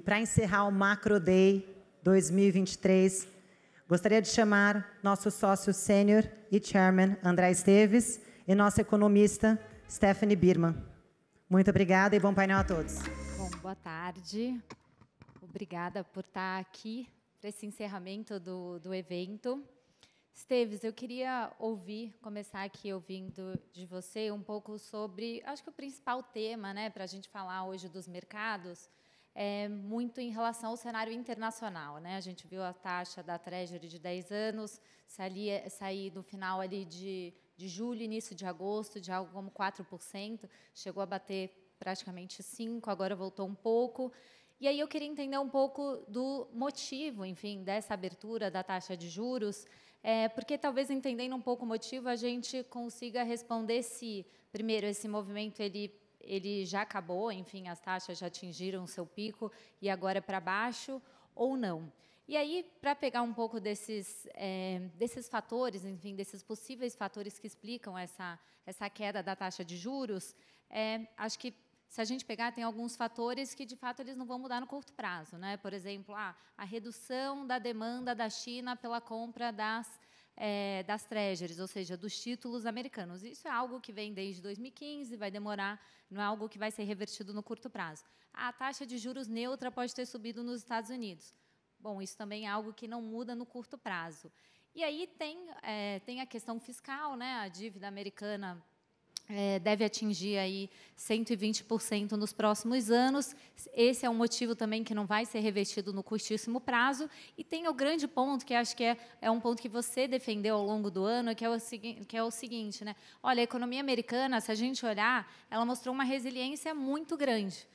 para encerrar o Macro Day 2023, gostaria de chamar nosso sócio sênior e chairman, André Esteves, e nossa economista, Stephanie Birman. Muito obrigada e bom painel a todos. Bom, boa tarde. Obrigada por estar aqui para esse encerramento do evento. Esteves, eu queria começar aqui ouvindo de você um pouco sobre, acho que o principal tema, né, para a gente falar hoje dos mercados, é muito em relação ao cenário internacional, né? A gente viu a taxa da Treasury de 10 anos sair no final ali de julho, início de agosto, de algo como 4%, chegou a bater praticamente 5%, agora voltou um pouco. E aí eu queria entender um pouco do motivo, enfim, dessa abertura da taxa de juros, porque talvez entendendo um pouco o motivo, a gente consiga responder se, primeiro, esse movimento ele já acabou, enfim, as taxas já atingiram o seu pico e agora é para baixo, ou não. E aí, para pegar um pouco desses fatores, enfim, desses possíveis fatores que explicam essa queda da taxa de juros, acho que, se a gente pegar, tem alguns fatores que, de fato, eles não vão mudar no curto prazo, né? Por exemplo, a redução da demanda da China pela compra das treasuries, ou seja, dos títulos americanos. Isso é algo que vem desde 2015, vai demorar, não é algo que vai ser revertido no curto prazo. A taxa de juros neutra pode ter subido nos Estados Unidos. Bom, isso também é algo que não muda no curto prazo. E aí tem a questão fiscal, né? A dívida americana deve atingir aí 120% nos próximos anos. Esse é um motivo também que não vai ser revestido no curtíssimo prazo. E tem o grande ponto, que acho que é um ponto que você defendeu ao longo do ano, que é o seguinte, né? Olha, a economia americana, se a gente olhar, ela mostrou uma resiliência muito grande.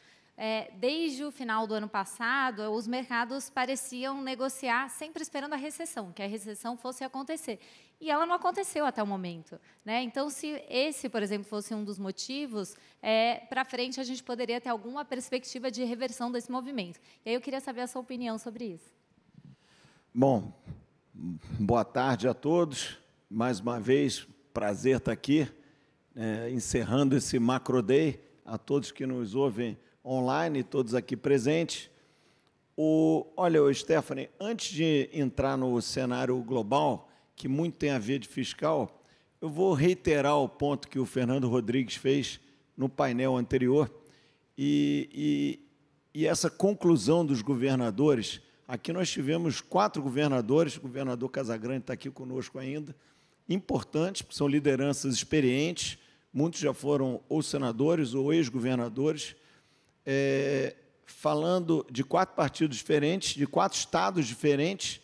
Desde o final do ano passado, os mercados pareciam negociar sempre esperando a recessão, que a recessão fosse acontecer. E ela não aconteceu até o momento, né? Então, se esse, por exemplo, fosse um dos motivos, para frente a gente poderia ter alguma perspectiva de reversão desse movimento. E aí eu queria saber a sua opinião sobre isso. Bom, boa tarde a todos. Mais uma vez, prazer estar aqui, encerrando esse Macro Day. A todos que nos ouvem online, todos aqui presentes. Olha, Stephanie, antes de entrar no cenário global, que muito tem a ver de fiscal, eu vou reiterar o ponto que o Fernando Rodrigues fez no painel anterior e essa conclusão dos governadores. Aqui nós tivemos 4 governadores, o governador Casagrande está aqui conosco ainda, importantes, porque são lideranças experientes, muitos já foram ou senadores ou ex-governadores, falando de 4 partidos diferentes, de 4 estados diferentes,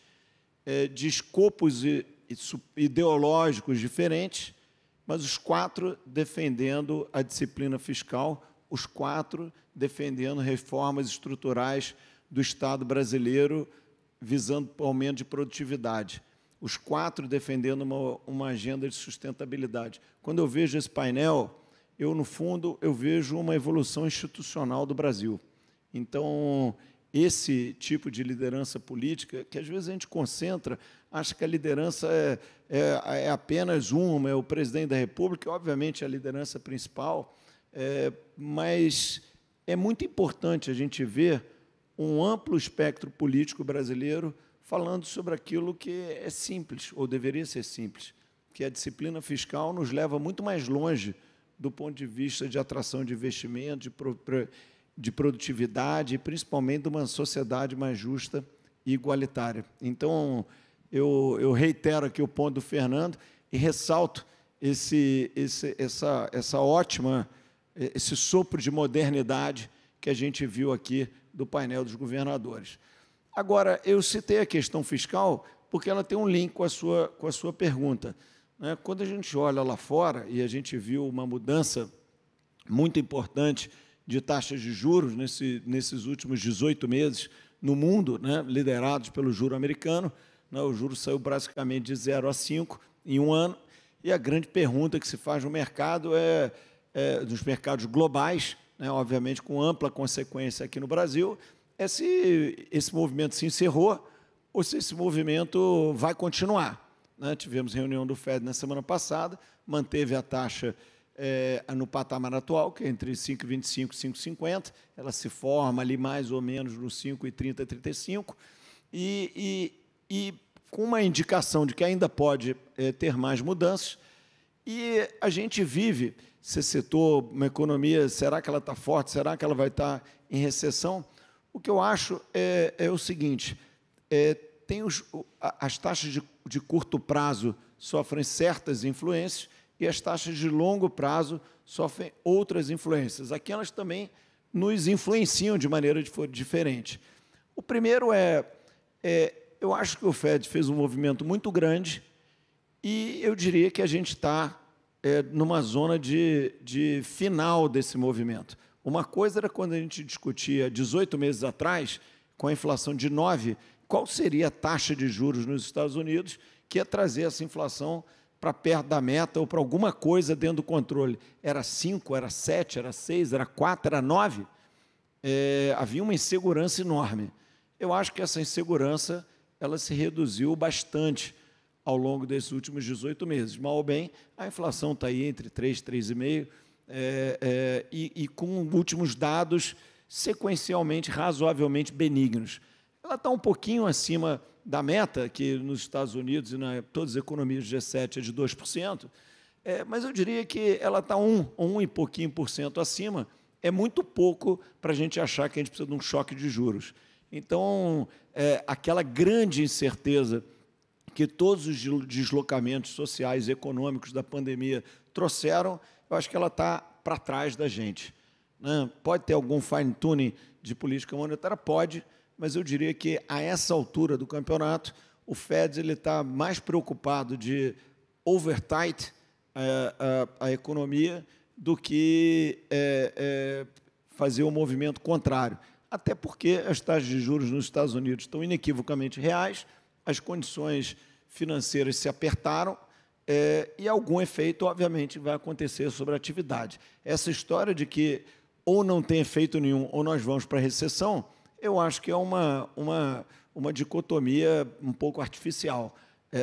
de escopos ideológicos diferentes, mas os 4 defendendo a disciplina fiscal, os 4 defendendo reformas estruturais do Estado brasileiro, visando o aumento de produtividade. Os 4 defendendo uma agenda de sustentabilidade. Quando eu vejo esse painel, no fundo, eu vejo uma evolução institucional do Brasil. Então, esse tipo de liderança política, que às vezes a gente concentra, acha que a liderança é apenas uma, é o presidente da República, obviamente é a liderança principal, mas é muito importante a gente ver um amplo espectro político brasileiro falando sobre aquilo que é simples, ou deveria ser simples, que a disciplina fiscal nos leva muito mais longe do ponto de vista de atração de investimento, de produtividade e, principalmente, de uma sociedade mais justa e igualitária. Então, eu reitero aqui o ponto do Fernando e ressalto esse sopro de modernidade que a gente viu aqui do painel dos governadores. Agora, eu citei a questão fiscal porque ela tem um link com a sua pergunta. Quando a gente olha lá fora, e a gente viu uma mudança muito importante de taxas de juros nesses últimos 18 meses no mundo, liderados pelo juro americano, o juro saiu basicamente de 0 a 5 em um ano, e a grande pergunta que se faz no mercado dos mercados globais, obviamente com ampla consequência aqui no Brasil, é se esse movimento se encerrou ou se esse movimento vai continuar. Tivemos reunião do FED na semana passada, manteve a taxa no patamar atual, que é entre 5,25 e 5,50, ela se forma ali mais ou menos no 5,30, 35, e com uma indicação de que ainda pode ter mais mudanças. E a gente vive, você citou uma economia, será que ela está forte, será que ela vai estar em recessão? O que eu acho é o seguinte, as taxas de curto prazo sofrem certas influências e as taxas de longo prazo sofrem outras influências. Aqui elas também nos influenciam de maneira diferente. O primeiro eu acho que o Fed fez um movimento muito grande e eu diria que a gente está numa zona de final desse movimento. Uma coisa era quando a gente discutia 18 meses atrás, com a inflação de 9%, qual seria a taxa de juros nos Estados Unidos que ia trazer essa inflação para perto da meta ou para alguma coisa dentro do controle. Era 5, era 7, era 6, era 4, era 9? Havia uma insegurança enorme. Eu acho que essa insegurança ela se reduziu bastante ao longo desses últimos 18 meses. Mal ou bem, a inflação está aí entre 3 e 3,5%, e com últimos dados sequencialmente razoavelmente benignos. Ela está um pouquinho acima da meta, que nos Estados Unidos e em todas as economias do G7 é de 2%, mas eu diria que ela está 1 e pouquinho por cento acima, é muito pouco para a gente achar que a gente precisa de um choque de juros. Então, aquela grande incerteza que todos os deslocamentos sociais e econômicos da pandemia trouxeram, eu acho que ela está para trás da gente, né? Pode ter algum fine-tuning de política monetária? Pode, mas eu diria que, a essa altura do campeonato, o Fed está mais preocupado de overtight a economia do que fazer o movimento contrário. Até porque as taxas de juros nos Estados Unidos estão inequivocamente reais, as condições financeiras se apertaram, e algum efeito, obviamente, vai acontecer sobre a atividade. Essa história de que ou não tem efeito nenhum ou nós vamos para a recessão, eu acho que é uma dicotomia um pouco artificial.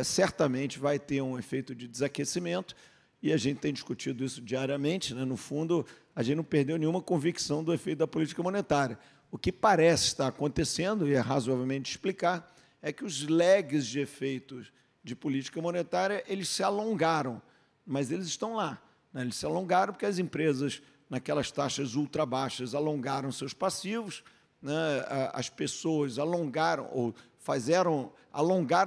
Certamente vai ter um efeito de desaquecimento, e a gente tem discutido isso diariamente, né? No fundo, a gente não perdeu nenhuma convicção do efeito da política monetária. O que parece estar acontecendo, e é razoavelmente explicar, é que os lags de efeitos de política monetária, eles se alongaram, mas eles estão lá, né? Eles se alongaram porque as empresas, naquelas taxas ultra baixas, alongaram seus passivos, né? As pessoas alongaram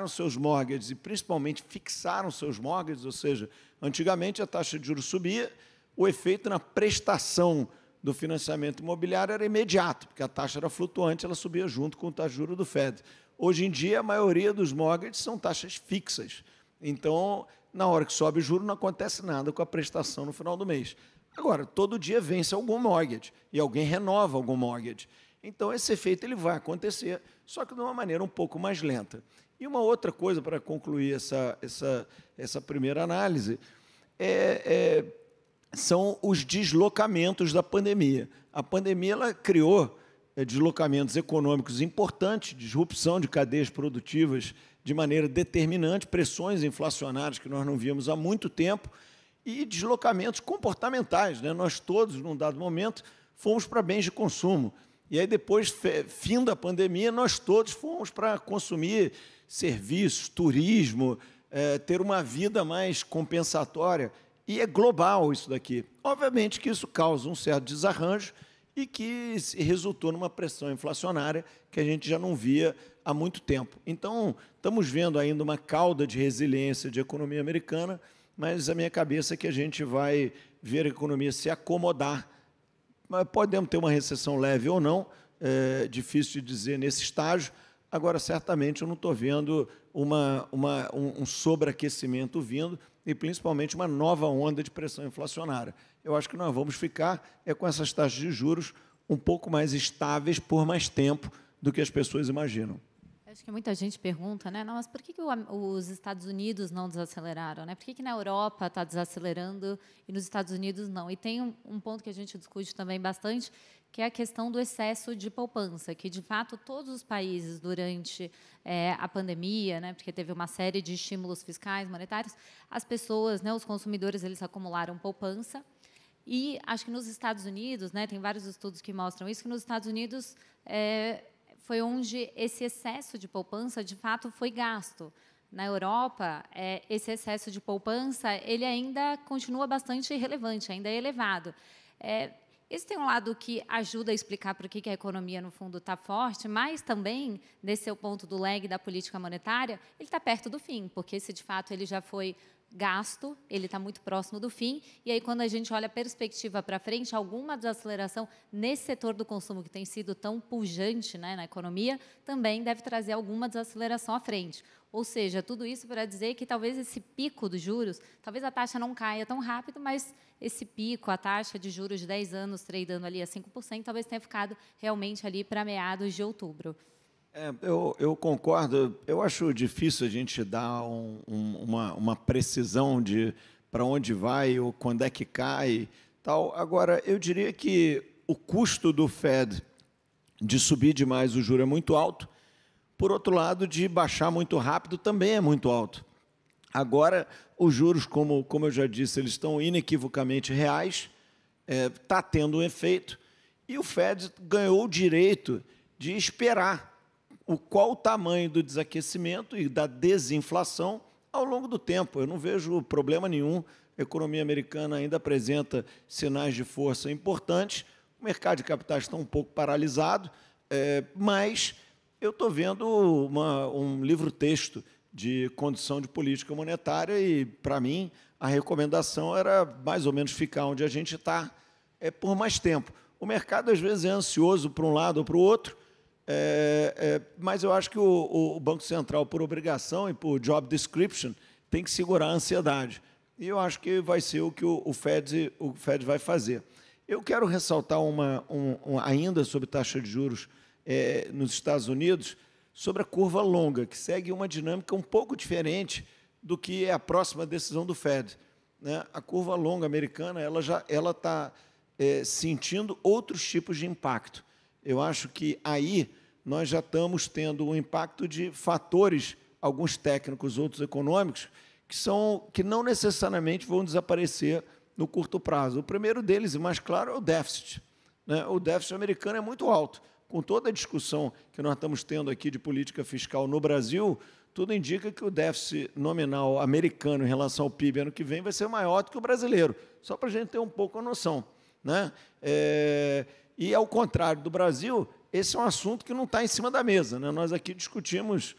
seus mortgages e, principalmente, fixaram seus mortgages, ou seja, antigamente a taxa de juros subia, o efeito na prestação do financiamento imobiliário era imediato, porque a taxa era flutuante, ela subia junto com a taxa de juros do Fed. Hoje em dia, a maioria dos mortgages são taxas fixas. Então, na hora que sobe o juro, não acontece nada com a prestação no final do mês. Agora, todo dia vence algum mortgage e alguém renova algum mortgage. Então, esse efeito ele vai acontecer, só que de uma maneira um pouco mais lenta. E uma outra coisa, para concluir essa primeira análise, são os deslocamentos da pandemia. A pandemia ela criou deslocamentos econômicos importantes, disrupção de cadeias produtivas de maneira determinante, pressões inflacionárias que nós não víamos há muito tempo e deslocamentos comportamentais, né? Nós todos, num dado momento, fomos para bens de consumo. E aí, depois, fim da pandemia, nós todos fomos para consumir serviços, turismo, ter uma vida mais compensatória. E é global isso daqui. Obviamente que isso causa um certo desarranjo e que resultou numa pressão inflacionária que a gente já não via há muito tempo. Então, estamos vendo ainda uma cauda de resiliência de economia americana, mas a minha cabeça é que a gente vai ver a economia se acomodar. Mas podemos ter uma recessão leve ou não, é difícil de dizer nesse estágio. Agora, certamente, eu não estou vendo um sobreaquecimento vindo e, principalmente, uma nova onda de pressão inflacionária. Eu acho que nós vamos ficar com essas taxas de juros um pouco mais estáveis por mais tempo do que as pessoas imaginam. Acho que muita gente pergunta, né? Não, mas por que os Estados Unidos não desaceleraram, né? Por que na Europa está desacelerando e nos Estados Unidos não? E tem um ponto que a gente discute também bastante, que é a questão do excesso de poupança, que, de fato, todos os países, durante a pandemia, né, porque teve uma série de estímulos fiscais, monetários, as pessoas, né, os consumidores, eles acumularam poupança, E acho que nos Estados Unidos, né, tem vários estudos que mostram isso, que nos Estados Unidos foi onde esse excesso de poupança, de fato, foi gasto. Na Europa, esse excesso de poupança ele ainda continua bastante relevante, ainda é elevado. Esse tem um lado que ajuda a explicar por que a economia, no fundo, está forte, mas também, nesse seu ponto do lag da política monetária, ele está perto do fim, porque se, de fato, ele já foi gasto, ele está muito próximo do fim, e aí, quando a gente olha a perspectiva para frente, alguma desaceleração nesse setor do consumo que tem sido tão pujante, né, na economia, também deve trazer alguma desaceleração à frente. Ou seja, tudo isso para dizer que talvez esse pico dos juros, talvez a taxa não caia tão rápido, mas esse pico, a taxa de juros de 10 anos, tradando ali a 5%, talvez tenha ficado realmente ali para meados de outubro. Eu concordo. Eu acho difícil a gente dar uma precisão de para onde vai ou quando é que cai. Tal. Agora, eu diria que o custo do Fed de subir demais o juro é muito alto. Por outro lado, de baixar muito rápido também é muito alto. Agora, os juros, como eu já disse, eles estão inequivocamente reais, está tendo um efeito, e o Fed ganhou o direito de esperar qual o tamanho do desaquecimento e da desinflação ao longo do tempo. Eu não vejo problema nenhum, a economia americana ainda apresenta sinais de força importantes, o mercado de capitais está um pouco paralisado, mas eu estou vendo um livro-texto de condição de política monetária e, para mim, a recomendação era mais ou menos ficar onde a gente está por mais tempo. O mercado, às vezes, é ansioso para um lado ou para o outro, mas eu acho que o Banco Central, por obrigação e por job description, tem que segurar a ansiedade. E eu acho que vai ser o que o Fed vai fazer. Eu quero ressaltar ainda sobre taxa de juros nos Estados Unidos, sobre a curva longa, que segue uma dinâmica um pouco diferente do que é a próxima decisão do Fed. Né? A curva longa americana ela está sentindo outros tipos de impacto. Eu acho que aí nós já estamos tendo um impacto de fatores, alguns técnicos, outros econômicos, que não necessariamente vão desaparecer no curto prazo. O primeiro deles, e mais claro, é o déficit. Né? O déficit americano é muito alto. Com toda a discussão que nós estamos tendo aqui de política fiscal no Brasil, tudo indica que o déficit nominal americano em relação ao PIB ano que vem vai ser maior do que o brasileiro, só para a gente ter um pouco a noção. Né? E, ao contrário do Brasil, esse é um assunto que não está em cima da mesa. Né? Nós aqui discutimos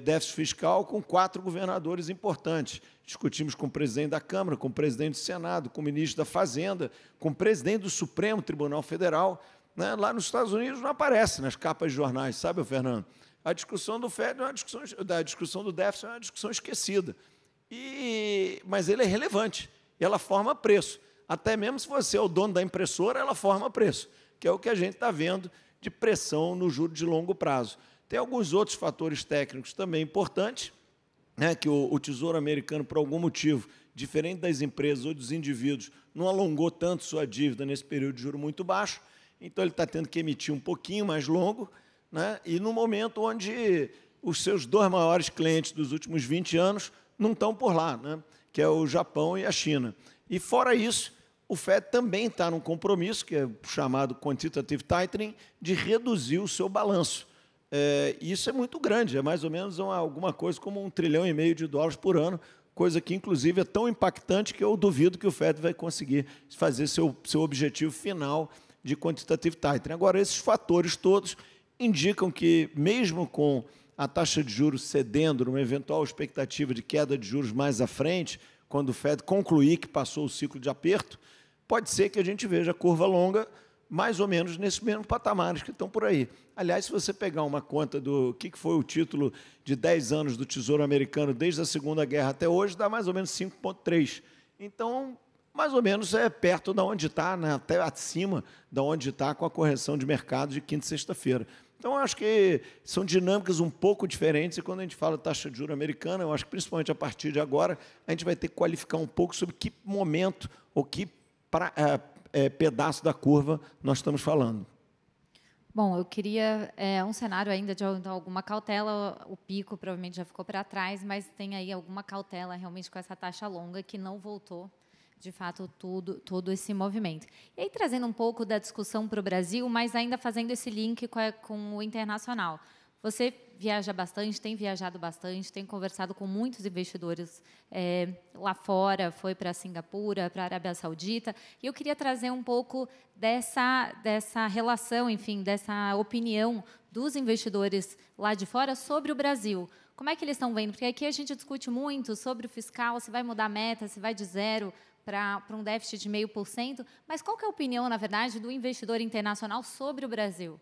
déficit fiscal com 4 governadores importantes. Discutimos com o presidente da Câmara, com o presidente do Senado, com o ministro da Fazenda, com o presidente do Supremo Tribunal Federal. Né? Lá nos Estados Unidos não aparece nas capas de jornais, sabe, Fernando? A discussão do Fed é uma discussão, a discussão do déficit é uma discussão esquecida. Mas ele é relevante, e ela forma preço. Até mesmo se você é o dono da impressora, ela forma preço, que é o que a gente está vendo de pressão no juro de longo prazo. Tem alguns outros fatores técnicos também importantes, né, que o Tesouro Americano, por algum motivo, diferente das empresas ou dos indivíduos, não alongou tanto sua dívida nesse período de juro muito baixo, então ele está tendo que emitir um pouquinho mais longo, né, e no momento onde os seus 2 maiores clientes dos últimos 20 anos não estão por lá, né, que é o Japão e a China. E, fora isso, o Fed também está num compromisso, que é chamado quantitative tightening, de reduzir o seu balanço. Isso é muito grande, é mais ou menos alguma coisa como $1,5 trilhão por ano, coisa que, inclusive, é tão impactante que eu duvido que o Fed vai conseguir fazer seu objetivo final de quantitative tightening. Agora, esses fatores todos indicam que, mesmo com a taxa de juros cedendo numa eventual expectativa de queda de juros mais à frente, quando o Fed concluir que passou o ciclo de aperto, pode ser que a gente veja a curva longa mais ou menos nesses mesmos patamares que estão por aí. Aliás, se você pegar uma conta do que foi o título de 10 anos do Tesouro Americano desde a Segunda Guerra até hoje, dá mais ou menos 5,3. Então, mais ou menos é perto de onde está, né, até acima de onde está com a correção de mercado de quinta e sexta-feira. Então, eu acho que são dinâmicas um pouco diferentes, e quando a gente fala de taxa de juros americana, eu acho que, principalmente a partir de agora, a gente vai ter que qualificar um pouco sobre que momento ou que pedaço da curva nós estamos falando. Bom, eu queria um cenário ainda de alguma cautela. O pico provavelmente já ficou para trás, mas tem aí alguma cautela realmente com essa taxa longa que não voltou de fato, todo esse movimento. E aí, trazendo um pouco da discussão para o Brasil, mas ainda fazendo esse link com o internacional. Você viaja bastante, tem viajado bastante, tem conversado com muitos investidores lá fora, foi para Singapura, para a Arábia Saudita, e eu queria trazer um pouco dessa relação, enfim, dessa opinião dos investidores lá de fora sobre o Brasil. Como é que eles estão vendo? Porque aqui a gente discute muito sobre o fiscal, se vai mudar a meta, se vai de 0% para um déficit de 0,5%, mas qual que é a opinião, na verdade, do investidor internacional sobre o Brasil?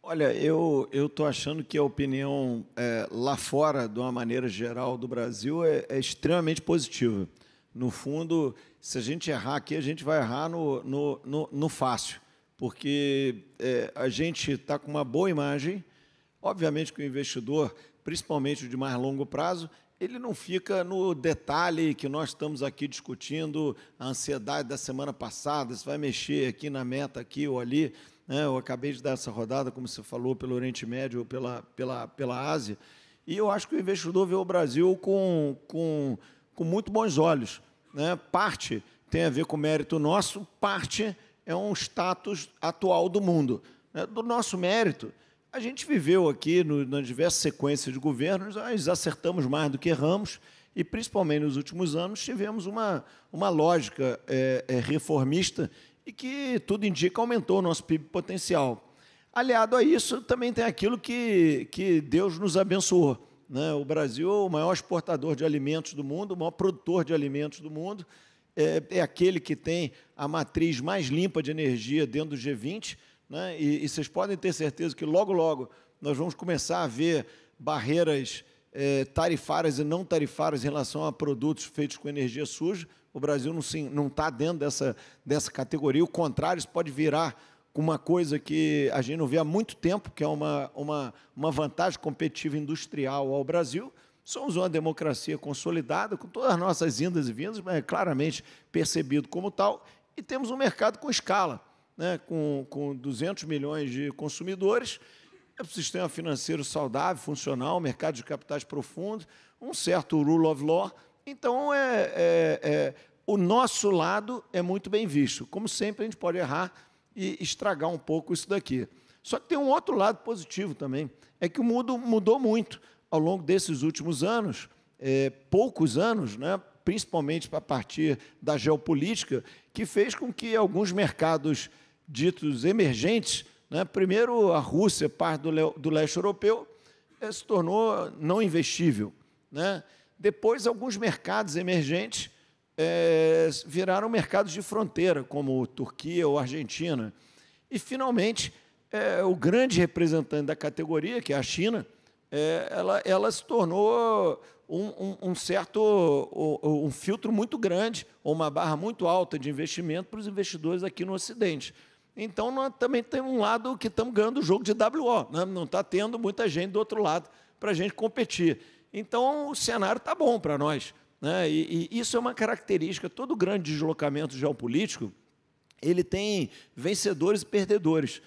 Olha, eu estou achando que a opinião lá fora, de uma maneira geral, do Brasil é extremamente positiva. No fundo, se a gente errar aqui, a gente vai errar no fácil, porque a gente está com uma boa imagem. Obviamente que o investidor, principalmente o de mais longo prazo, ele não fica no detalhe que nós estamos aqui discutindo, a ansiedade da semana passada, se vai mexer aqui na meta, aqui ou ali. Eu acabei de dar essa rodada, como você falou, pelo Oriente Médio ou pela Ásia, e eu acho que o investidor vê o Brasil com muito bons olhos. Parte tem a ver com mérito nosso, parte é um status atual do mundo. Do nosso mérito, a gente viveu aqui, nas diversas sequências de governos, nós acertamos mais do que erramos, e, principalmente nos últimos anos, tivemos uma lógica reformista e que, tudo indica, aumentou o nosso PIB potencial. Aliado a isso, também tem aquilo que Deus nos abençoou. O Brasil é o maior exportador de alimentos do mundo, o maior produtor de alimentos do mundo, é aquele que tem a matriz mais limpa de energia dentro do G20, e vocês podem ter certeza que, logo, logo, nós vamos começar a ver barreiras tarifárias e não tarifárias em relação a produtos feitos com energia suja. O Brasil não está dentro dessa categoria. O contrário, isso pode virar uma coisa que a gente não vê há muito tempo, que é uma vantagem competitiva industrial ao Brasil. Somos uma democracia consolidada, com todas as nossas indas e vindas, mas é claramente percebido como tal, e temos um mercado com escala, com 200 milhões de consumidores, um sistema financeiro saudável, funcional, mercado de capitais profundo, um certo rule of law. Então, o nosso lado é muito bem visto. Como sempre, a gente pode errar e estragar um pouco isso daqui. Só que tem um outro lado positivo também, é que o mundo mudou muito ao longo desses últimos anos, poucos anos, principalmente a partir da geopolítica, que fez com que alguns mercados ditos emergentes, primeiro a Rússia, parte do leste europeu, se tornou não investível. Depois, alguns mercados emergentes viraram mercados de fronteira, como Turquia ou Argentina. E, finalmente, o grande representante da categoria, que é a China, ela se tornou um filtro muito grande, ou uma barra muito alta de investimento para os investidores aqui no Ocidente. Então, nós também temos um lado que estamos ganhando o jogo de WO, não está tendo muita gente do outro lado para a gente competir. Então, o cenário está bom para nós. E isso é uma característica, todo grande deslocamento geopolítico, ele tem vencedores e perdedores.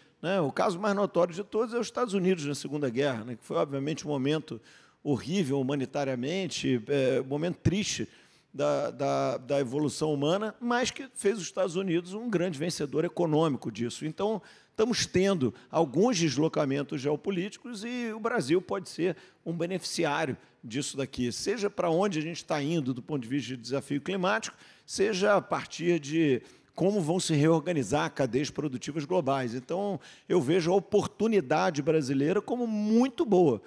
O caso mais notório de todos é os Estados Unidos na Segunda Guerra, que foi, obviamente, um momento horrível humanitariamente, um momento triste da evolução humana, mas que fez os Estados Unidos um grande vencedor econômico disso. Então, estamos tendo alguns deslocamentos geopolíticos e o Brasil pode ser um beneficiário disso daqui, seja para onde a gente está indo do ponto de vista de desafio climático, seja a partir de como vão se reorganizar cadeias produtivas globais. Então, eu vejo a oportunidade brasileira como muito boa.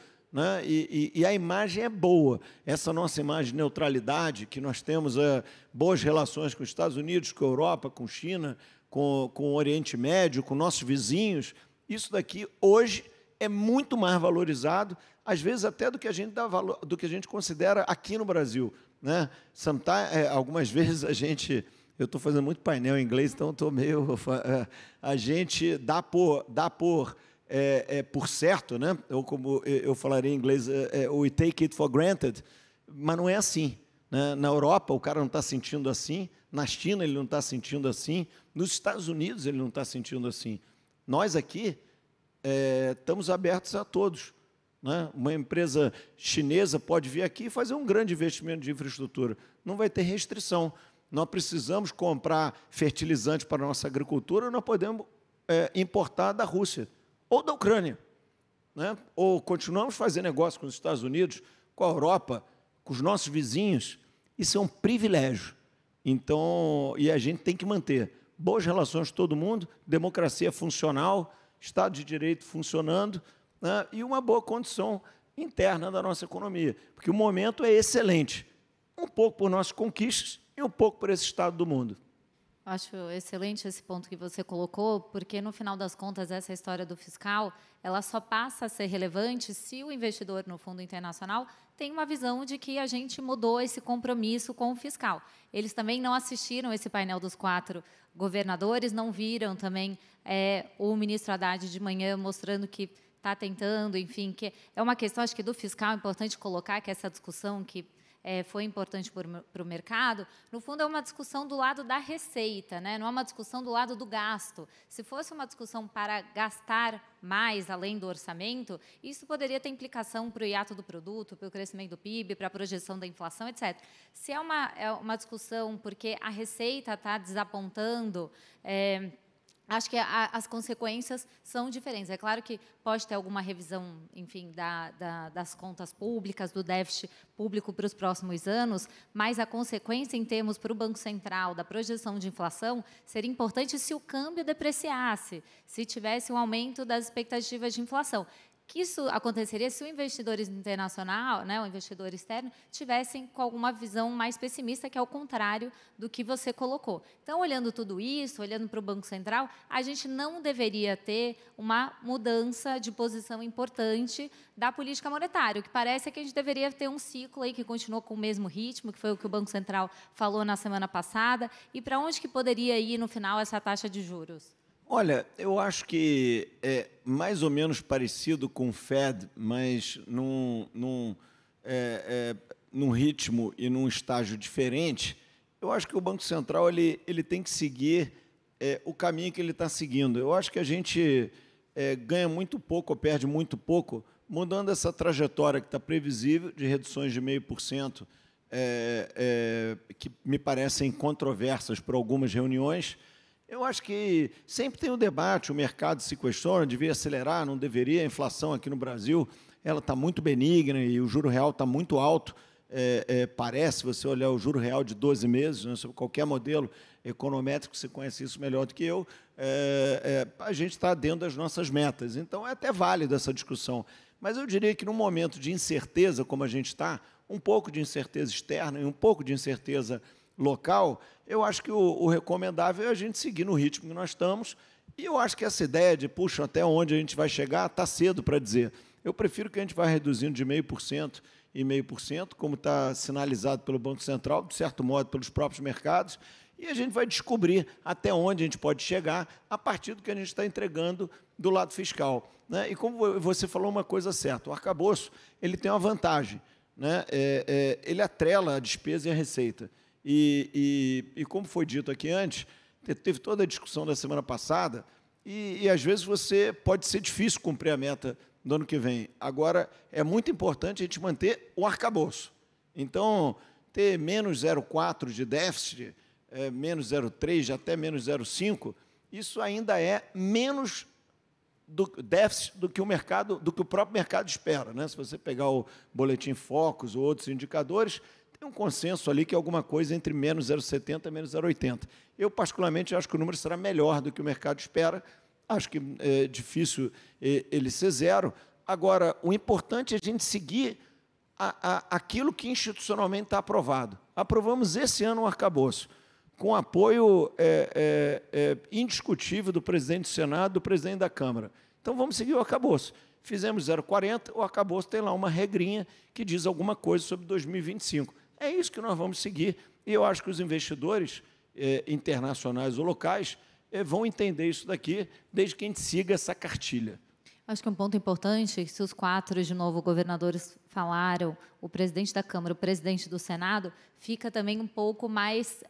E a imagem é boa. Essa nossa imagem de neutralidade, que nós temos boas relações com os Estados Unidos, com a Europa, com a China, com o Oriente Médio, com nossos vizinhos, isso daqui, hoje, é muito mais valorizado, às vezes até do que a gente dá valor, do que a gente considera aqui no Brasil. Algumas vezes eu estou fazendo muito painel em inglês, então estou meio... A gente dá por certo, ou como eu falaria em inglês, we take it for granted, mas não é assim. Na Europa, o cara não está sentindo assim, na China, ele não está sentindo assim, nos Estados Unidos, ele não está sentindo assim. Nós aqui estamos abertos a todos. Uma empresa chinesa pode vir aqui e fazer um grande investimento de infraestrutura, não vai ter restrição. nós precisamos comprar fertilizante para a nossa agricultura, nós podemos importar da Rússia ou da Ucrânia, né? Ou continuamos fazendo negócio com os Estados Unidos, com a Europa, com os nossos vizinhos. Isso é um privilégio. Então, e a gente tem que manter boas relações com todo mundo, democracia funcional, Estado de Direito funcionando, né? E uma boa condição interna da nossa economia, porque o momento é excelente, um pouco por nossas conquistas e um pouco por esse estado do mundo. Acho excelente esse ponto que você colocou, porque, no final das contas, essa história do fiscal, ela só passa a ser relevante se o investidor no Fundo Internacional tem uma visão de que a gente mudou esse compromisso com o fiscal. Eles também não assistiram esse painel dos 4 governadores, não viram também o ministro Haddad de manhã mostrando que está tentando, enfim, que é uma questão, acho que do fiscal, é importante colocar que essa discussão que foi importante para o mercado, no fundo é uma discussão do lado da receita, né? Não é uma discussão do lado do gasto. Se fosse uma discussão para gastar mais além do orçamento, isso poderia ter implicação para o hiato do produto, para o crescimento do PIB, para a projeção da inflação, etc. Se é uma discussão porque a receita está desapontando, acho que as consequências são diferentes. É claro que pode ter alguma revisão, enfim, das contas públicas, do déficit público para os próximos anos, mas a consequência em termos para o Banco Central, da projeção de inflação, seria importante se o câmbio depreciasse, se tivesse um aumento das expectativas de inflação. Que isso aconteceria se o investidor internacional, né, o investidor externo, tivessem com alguma visão mais pessimista, que é o contrário do que você colocou. Então, olhando tudo isso, olhando para o Banco Central, a gente não deveria ter uma mudança de posição importante da política monetária. O que parece é que a gente deveria ter um ciclo aí que continua com o mesmo ritmo, que foi o que o Banco Central falou na semana passada, e para onde que poderia ir, no final, essa taxa de juros? Olha, eu acho que é mais ou menos parecido com o Fed, mas num ritmo e num estágio diferente. Eu acho que o Banco Central ele tem que seguir o caminho que ele está seguindo. Eu acho que a gente ganha muito pouco ou perde muito pouco mudando essa trajetória que está previsível de reduções de 0,5%, que me parecem controversas por algumas reuniões. Eu acho que sempre tem um debate, o mercado se questiona, devia acelerar, não deveria. A inflação aqui no Brasil ela está muito benigna e o juro real está muito alto. Parece, você olhar o juro real de 12 meses, né, sobre qualquer modelo econométrico, você conhece isso melhor do que eu, a gente está dentro das nossas metas. Então, é até válido essa discussão. Mas eu diria que, num momento de incerteza, como a gente está, um pouco de incerteza externa e um pouco de incerteza local, eu acho que o recomendável é a gente seguir no ritmo que nós estamos, e eu acho que essa ideia de, puxa, até onde a gente vai chegar, está cedo para dizer. Eu prefiro que a gente vá reduzindo de 0,5% e 0,5%, como está sinalizado pelo Banco Central, de certo modo pelos próprios mercados, e a gente vai descobrir até onde a gente pode chegar a partir do que a gente está entregando do lado fiscal, né? E como você falou uma coisa certa, o arcabouço ele tem uma vantagem, né? Ele atrela a despesa e a receita. E como foi dito aqui antes, teve toda a discussão da semana passada, e às vezes pode ser difícil cumprir a meta do ano que vem. Agora, é muito importante a gente manter o arcabouço. Então, ter menos 0,4 de déficit, menos 0,3, até menos 0,5, isso ainda é menos do déficit do que o próprio mercado espera, né? Se você pegar o Boletim Focus ou outros indicadores, tem um consenso ali que é alguma coisa entre menos 0,70 e menos 0,80. Eu, particularmente, acho que o número será melhor do que o mercado espera. Acho que é difícil ele ser zero. Agora, o importante é a gente seguir aquilo que institucionalmente está aprovado. Aprovamos esse ano o arcabouço, com apoio indiscutível do presidente do Senado, do presidente da Câmara. Então, vamos seguir o arcabouço. Fizemos 0,40, o arcabouço tem lá uma regrinha que diz alguma coisa sobre 2025. É isso que nós vamos seguir, e eu acho que os investidores internacionais ou locais vão entender isso daqui, desde que a gente siga essa cartilha. Acho que um ponto importante, se os 4, de novo, governadores falaram, o presidente da Câmara, o presidente do Senado, fica também um pouco mais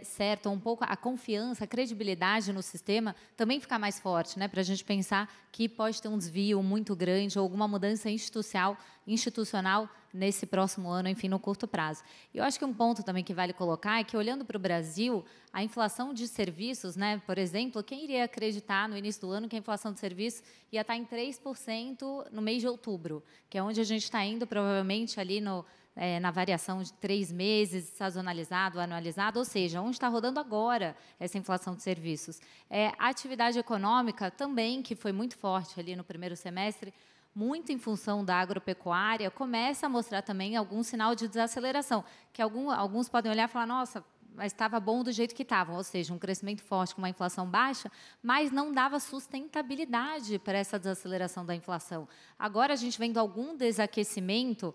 certo, um pouco a confiança, a credibilidade no sistema também fica mais forte, né, para a gente pensar que pode ter um desvio muito grande ou alguma mudança institucional nesse próximo ano, enfim, no curto prazo. E eu acho que um ponto também que vale colocar é que, olhando para o Brasil, a inflação de serviços, né, por exemplo, quem iria acreditar no início do ano que a inflação de serviços ia estar em 3% no mês de outubro, que é onde a gente está indo, provavelmente, ali na variação de 3 meses, sazonalizado, anualizado, ou seja, onde está rodando agora essa inflação de serviços. A atividade econômica também, que foi muito forte ali no primeiro semestre, muito em função da agropecuária, começa a mostrar também algum sinal de desaceleração, que alguns podem olhar e falar, nossa, mas estava bom do jeito que estava, ou seja, um crescimento forte com uma inflação baixa, mas não dava sustentabilidade para essa desaceleração da inflação. Agora, a gente vendo algum desaquecimento,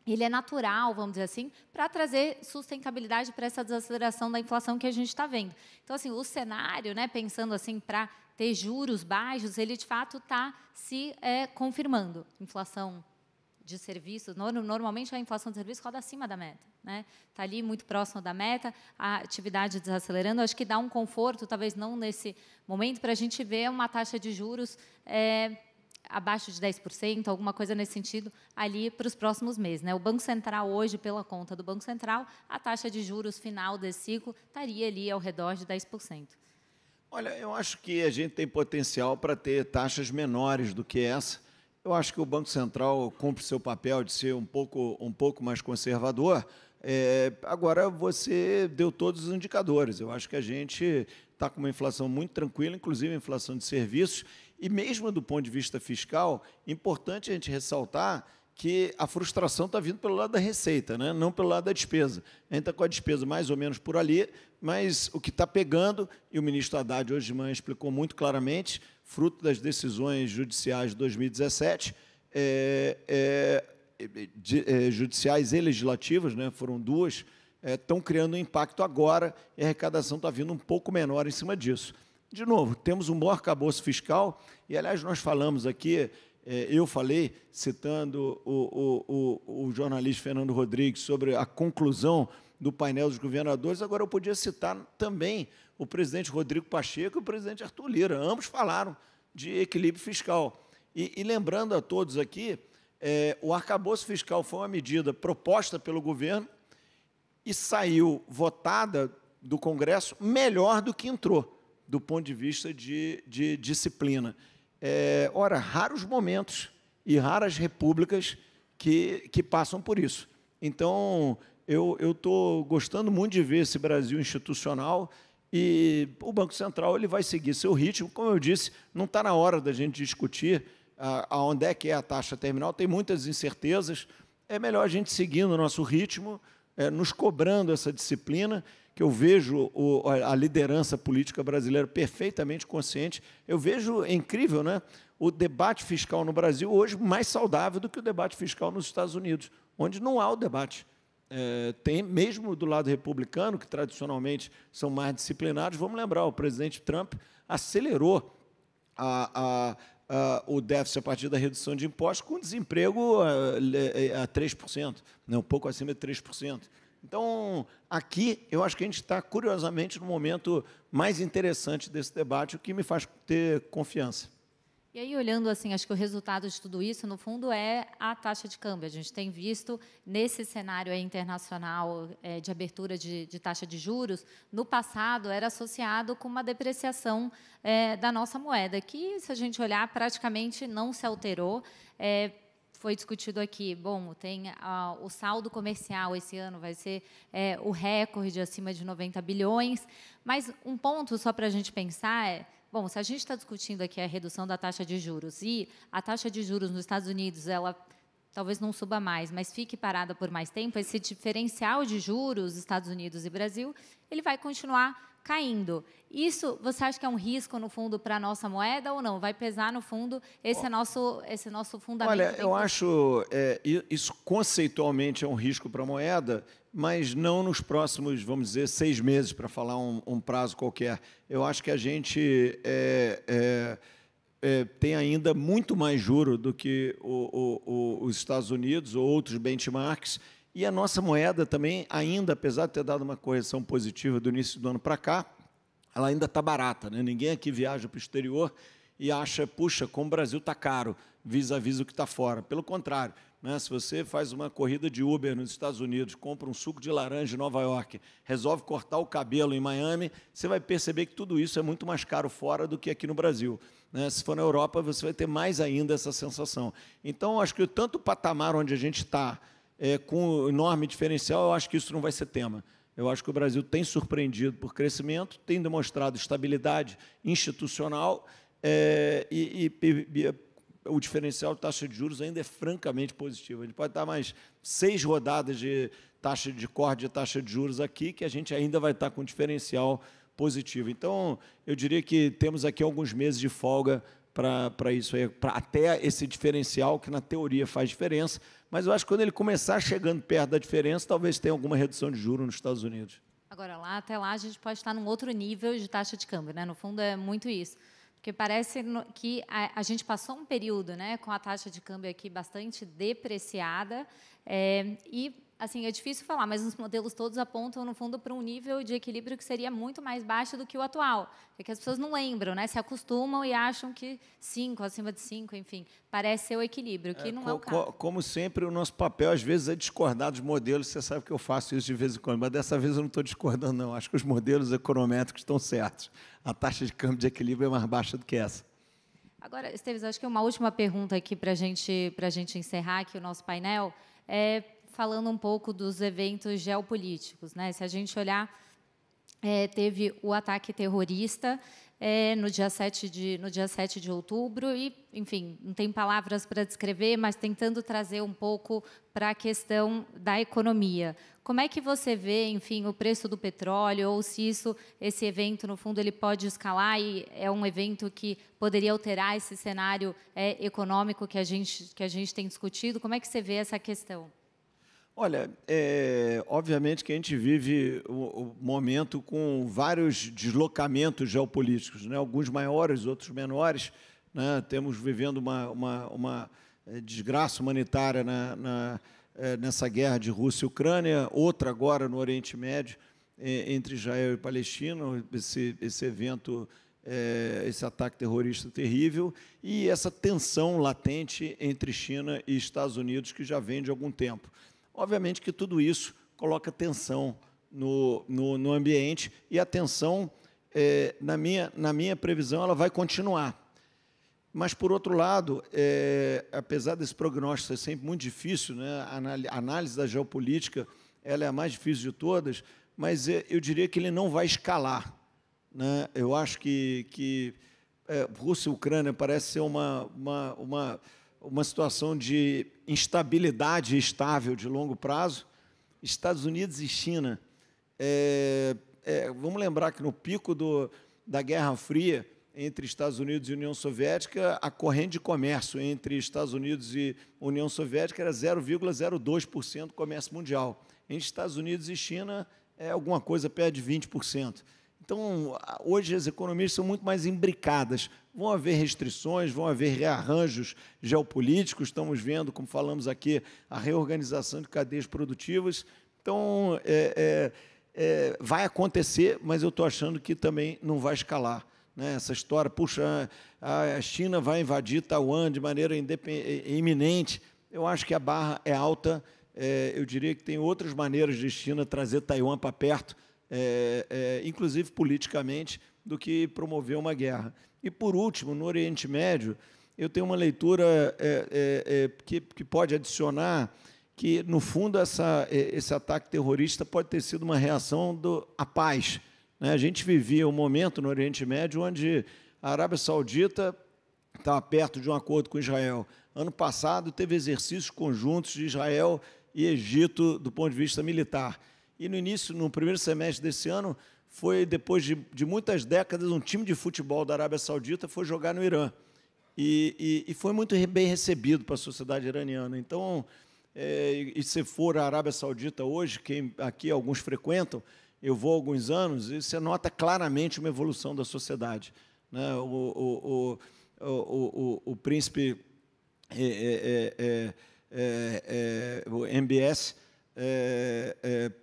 ele é natural, vamos dizer assim, para trazer sustentabilidade para essa desaceleração da inflação que a gente está vendo. Então, assim, o cenário, né, pensando assim, para ter juros baixos, ele, de fato, está se confirmando. Inflação de serviços, normalmente a inflação de serviços roda acima da meta, né? Está ali muito próximo da meta, a atividade desacelerando, acho que dá um conforto, talvez não nesse momento, para a gente ver uma taxa de juros abaixo de 10%, alguma coisa nesse sentido, ali para os próximos meses, né? O Banco Central, hoje, pela conta do Banco Central, a taxa de juros final desse ciclo estaria ali ao redor de 10%. Olha, eu acho que a gente tem potencial para ter taxas menores do que essa. Eu acho que o Banco Central cumpre seu papel de ser um pouco mais conservador. Agora, você deu todos os indicadores. Eu acho que a gente está com uma inflação muito tranquila, inclusive a inflação de serviços, e mesmo do ponto de vista fiscal, importante a gente ressaltar que a frustração está vindo pelo lado da receita, né? Não pelo lado da despesa. A gente está com a despesa mais ou menos por ali, mas o que está pegando, e o ministro Haddad hoje de manhã explicou muito claramente, fruto das decisões judiciais de 2017, judiciais e legislativas, né? Foram duas, estão criando um impacto agora, e a arrecadação está vindo um pouco menor em cima disso. De novo, temos um bom arcabouço fiscal, e, aliás, nós falamos aqui, eu falei, citando o jornalista Fernando Rodrigues, sobre a conclusão do painel dos governadores, agora eu podia citar também o presidente Rodrigo Pacheco e o presidente Arthur Lira. Ambos falaram de equilíbrio fiscal. E lembrando a todos aqui, o arcabouço fiscal foi uma medida proposta pelo governo e saiu votada do Congresso melhor do que entrou, do ponto de vista de disciplina. Ora, raros momentos e raras repúblicas que passam por isso. Então, eu estou gostando muito de ver esse Brasil institucional, e o Banco Central ele vai seguir seu ritmo. Como eu disse, não está na hora da gente discutir aonde é que é a taxa terminal, tem muitas incertezas, é melhor a gente seguir no nosso ritmo, nos cobrando essa disciplina, que eu vejo a liderança política brasileira perfeitamente consciente. Eu vejo, é incrível, né, o debate fiscal no Brasil hoje mais saudável do que o debate fiscal nos Estados Unidos, onde não há o debate. Tem, mesmo do lado republicano, que tradicionalmente são mais disciplinados, vamos lembrar, o presidente Trump acelerou o déficit a partir da redução de impostos, com desemprego a 3%, né, um pouco acima de 3%. Então, aqui, eu acho que a gente está, curiosamente, no momento mais interessante desse debate, o que me faz ter confiança. E aí, olhando assim, acho que o resultado de tudo isso, no fundo, é a taxa de câmbio. A gente tem visto, nesse cenário internacional de abertura de taxa de juros, no passado era associado com uma depreciação da nossa moeda, que, se a gente olhar, praticamente não se alterou. Foi discutido aqui, bom, tem o saldo comercial esse ano vai ser o recorde acima de 90 bilhões, mas um ponto só para a gente pensar bom, se a gente está discutindo aqui a redução da taxa de juros e a taxa de juros nos Estados Unidos, ela talvez não suba mais, mas fique parada por mais tempo, esse diferencial de juros Estados Unidos e Brasil, ele vai continuar caindo. Isso, você acha que é um risco, no fundo, para a nossa moeda ou não? Vai pesar, no fundo, esse nosso fundamento? Olha, eu acho isso conceitualmente é um risco para a moeda, mas não nos próximos, vamos dizer, 6 meses, para falar um prazo qualquer. Eu acho que a gente tem ainda muito mais juro do que os Estados Unidos ou outros benchmarks, e a nossa moeda também, ainda, apesar de ter dado uma correção positiva do início do ano para cá, ela ainda está barata, né? Ninguém aqui viaja para o exterior e acha, puxa, como o Brasil está caro, vis-à-vis o que está fora. Pelo contrário, né? Se você faz uma corrida de Uber nos Estados Unidos, compra um suco de laranja em Nova York, resolve cortar o cabelo em Miami, você vai perceber que tudo isso é muito mais caro fora do que aqui no Brasil. Né? Se for na Europa, você vai ter mais ainda essa sensação. Então, acho que tanto o patamar onde a gente está, com enorme diferencial, eu acho que isso não vai ser tema. Eu acho que o Brasil tem surpreendido por crescimento, tem demonstrado estabilidade institucional e o diferencial de taxa de juros ainda é francamente positivo. A gente pode dar mais 6 rodadas de taxa de corte de taxa de juros aqui, que a gente ainda vai estar com diferencial positivo. Então, eu diria que temos aqui alguns meses de folga para isso, para até esse diferencial, que na teoria faz diferença, mas eu acho que quando ele começar chegando perto da diferença, talvez tenha alguma redução de juros nos Estados Unidos. Agora, até lá, a gente pode estar num outro nível de taxa de câmbio, né? No fundo, é muito isso. Porque parece que a gente passou um período, né, com a taxa de câmbio aqui bastante depreciada, e, assim, é difícil falar, mas os modelos todos apontam, no fundo, para um nível de equilíbrio que seria muito mais baixo do que o atual. Porque as pessoas não lembram, né, se acostumam e acham que 5, acima de 5, enfim, parece ser o equilíbrio, que não é o caso. Como sempre, o nosso papel, às vezes, é discordar dos modelos. Você sabe que eu faço isso de vez em quando, mas dessa vez eu não estou discordando, não. Acho que os modelos econométricos estão certos. A taxa de câmbio de equilíbrio é mais baixa do que essa. Agora, Esteves, acho que uma última pergunta aqui para a gente encerrar aqui o nosso painel é falando um pouco dos eventos geopolíticos, né? Se a gente olhar, teve o ataque terrorista no dia 7 de outubro e, enfim, não tem palavras para descrever, mas tentando trazer um pouco para a questão da economia. Como é que você vê, enfim, o preço do petróleo, ou se esse evento, no fundo, ele pode escalar e é um evento que poderia alterar esse cenário econômico que a gente tem discutido? Como é que você vê essa questão? Olha, obviamente que a gente vive o momento com vários deslocamentos geopolíticos, né? Alguns maiores, outros menores. Né? Temos vivendo uma desgraça humanitária nessa guerra de Rússia e Ucrânia, outra agora no Oriente Médio, entre Israel e Palestina, esse evento, esse ataque terrorista terrível, e essa tensão latente entre China e Estados Unidos, que já vem de algum tempo. Obviamente que tudo isso coloca tensão no ambiente, e a tensão, na minha previsão, ela vai continuar. Mas, por outro lado, apesar desse prognóstico ser sempre muito difícil, né, a análise da geopolítica ela é a mais difícil de todas, mas eu diria que ele não vai escalar. Né? Eu acho que Rússia e Ucrânia parece ser uma situação de instabilidade estável de longo prazo. Estados Unidos e China, vamos lembrar que no pico da Guerra Fria, entre Estados Unidos e União Soviética, a corrente de comércio entre Estados Unidos e União Soviética era 0,02% do comércio mundial. Entre Estados Unidos e China, é alguma coisa perto de 20%. Então, hoje as economias são muito mais imbricadas. Vão haver restrições, vão haver rearranjos geopolíticos, estamos vendo, como falamos aqui, a reorganização de cadeias produtivas. Então, vai acontecer, mas eu estou achando que também não vai escalar. Né? Essa história, puxa, a China vai invadir Taiwan de maneira iminente. Eu acho que a barra é alta. Eu diria que tem outras maneiras de China trazer Taiwan para perto, inclusive politicamente, do que promover uma guerra. E, por último, no Oriente Médio, eu tenho uma leitura que pode adicionar que, no fundo, esse ataque terrorista pode ter sido uma reação à paz. Né? A gente vivia um momento no Oriente Médio onde a Arábia Saudita estava perto de um acordo com Israel. Ano passado, teve exercícios conjuntos de Israel e Egito do ponto de vista militar. E no primeiro semestre desse ano, foi, depois de muitas décadas, um time de futebol da Arábia Saudita foi jogar no Irã. E foi muito bem recebido para a sociedade iraniana. Então, e se for a Arábia Saudita hoje, quem aqui alguns frequentam, eu vou há alguns anos, e você nota claramente uma evolução da sociedade. Né? o príncipe, o MBS,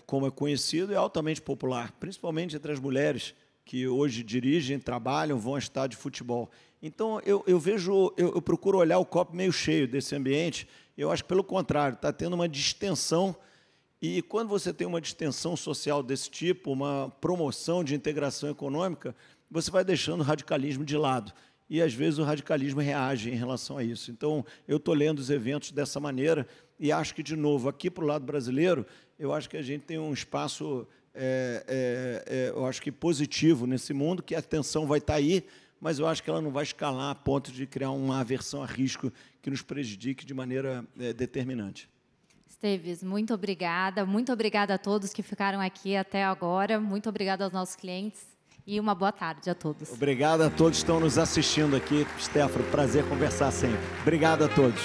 como é conhecido, é altamente popular, principalmente entre as mulheres que hoje dirigem, trabalham, vão a estádio de futebol. Então, eu procuro olhar o copo meio cheio desse ambiente. Eu acho que, pelo contrário, está tendo uma distensão. E quando você tem uma distensão social desse tipo, uma promoção de integração econômica, você vai deixando o radicalismo de lado. E, às vezes, o radicalismo reage em relação a isso. Então, eu estou lendo os eventos dessa maneira e acho que, de novo, aqui para o lado brasileiro, eu acho que a gente tem um espaço, eu acho que positivo nesse mundo, que a tensão vai estar aí, mas eu acho que ela não vai escalar a ponto de criar uma aversão a risco que nos prejudique de maneira determinante. Esteves, muito obrigada. Muito obrigada a todos que ficaram aqui até agora. Muito obrigada aos nossos clientes. E uma boa tarde a todos. Obrigado a todos que estão nos assistindo aqui. Stefano, prazer conversar sempre. Obrigado a todos.